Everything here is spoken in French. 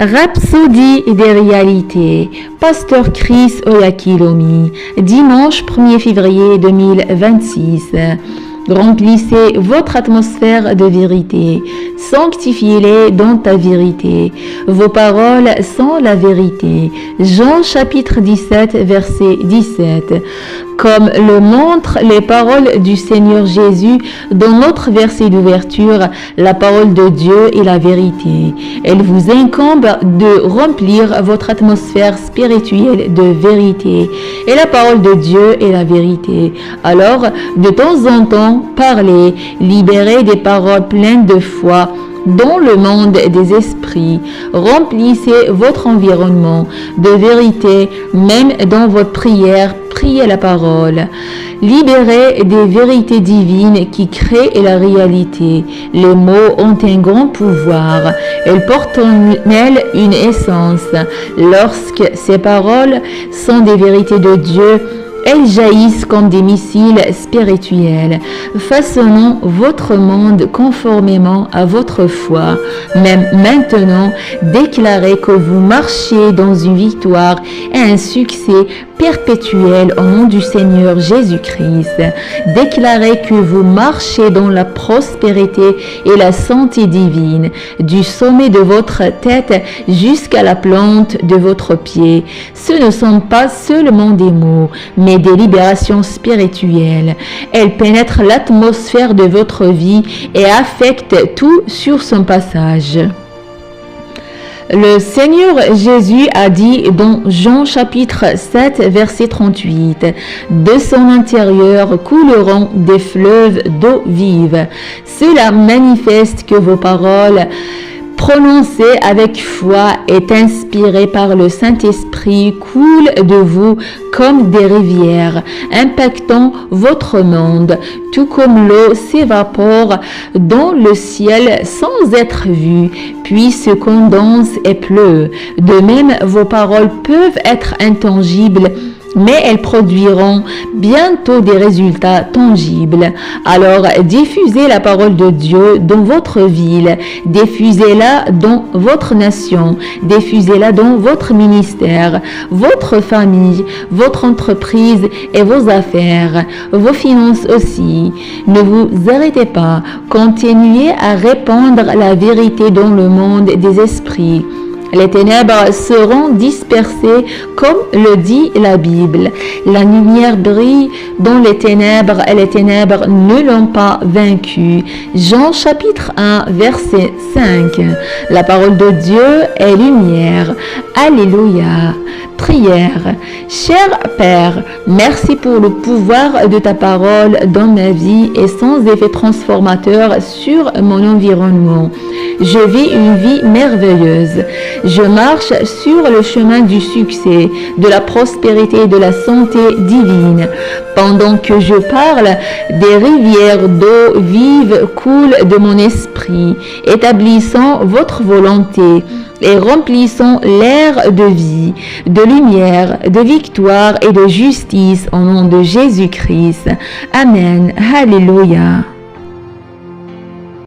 Rhapsodie des réalités, Pasteur Chris Oyakhilome, dimanche 1er février 2026. Remplissez votre atmosphère de vérité, sanctifiez-les dans ta vérité. Vos paroles sont la vérité. Jean chapitre 17, verset 17. Comme le montrent les paroles du Seigneur Jésus dans notre verset d'ouverture, la parole de Dieu est la vérité. Elle vous incombe de remplir votre atmosphère spirituelle de vérité. Et la parole de Dieu est la vérité. Alors, de temps en temps, parlez, libérez des paroles pleines de foi dans le monde des esprits. Remplissez votre environnement de vérité, même dans votre prière. Priez la parole. Libérez des vérités divines qui créent la réalité. Les mots ont un grand pouvoir. Elles portent en elles une essence. Lorsque ces paroles sont des vérités de Dieu, elles jaillissent comme des missiles spirituels, façonnant votre monde conformément à votre foi. Même maintenant, déclarez que vous marchez dans une victoire et un succès perpétuel au nom du Seigneur Jésus-Christ. Déclarez que vous marchez dans la prospérité et la santé divine, du sommet de votre tête jusqu'à la plante de votre pied. Ce ne sont pas seulement des mots, mais des libérations spirituelles. Elles pénètrent l'atmosphère de votre vie et affectent tout sur son passage. Le Seigneur Jésus a dit dans Jean chapitre 7 verset 38, « De son intérieur couleront des fleuves d'eau vive. » Cela manifeste que vos paroles prononcées avec foi et inspirées par le Saint-Esprit coulent de vous comme des rivières, impactant votre monde, tout comme l'eau s'évapore dans le ciel sans être vue, puis se condense et pleut. De même, vos paroles peuvent être intangibles, mais elles produiront bientôt des résultats tangibles. Alors, diffusez la parole de Dieu dans votre ville, diffusez-la dans votre nation, diffusez-la dans votre ministère, votre famille, votre entreprise et vos affaires, vos finances aussi. Ne vous arrêtez pas, continuez à répandre la vérité dans le monde des esprits. Les ténèbres seront dispersées comme le dit la Bible. La lumière brille dans les ténèbres et les ténèbres ne l'ont pas vaincue. Jean chapitre 1 verset 5. La parole de Dieu est lumière. Alléluia. Prière. Cher Père, merci pour le pouvoir de ta parole dans ma vie et son effet transformateur sur mon environnement. Je vis une vie merveilleuse. Je marche sur le chemin du succès, de la prospérité et de la santé divine. Pendant que je parle, des rivières d'eau vive coulent de mon esprit, établissant votre volonté et remplissons l'air de vie, de lumière, de victoire et de justice au nom de Jésus-Christ. Amen. Alléluia.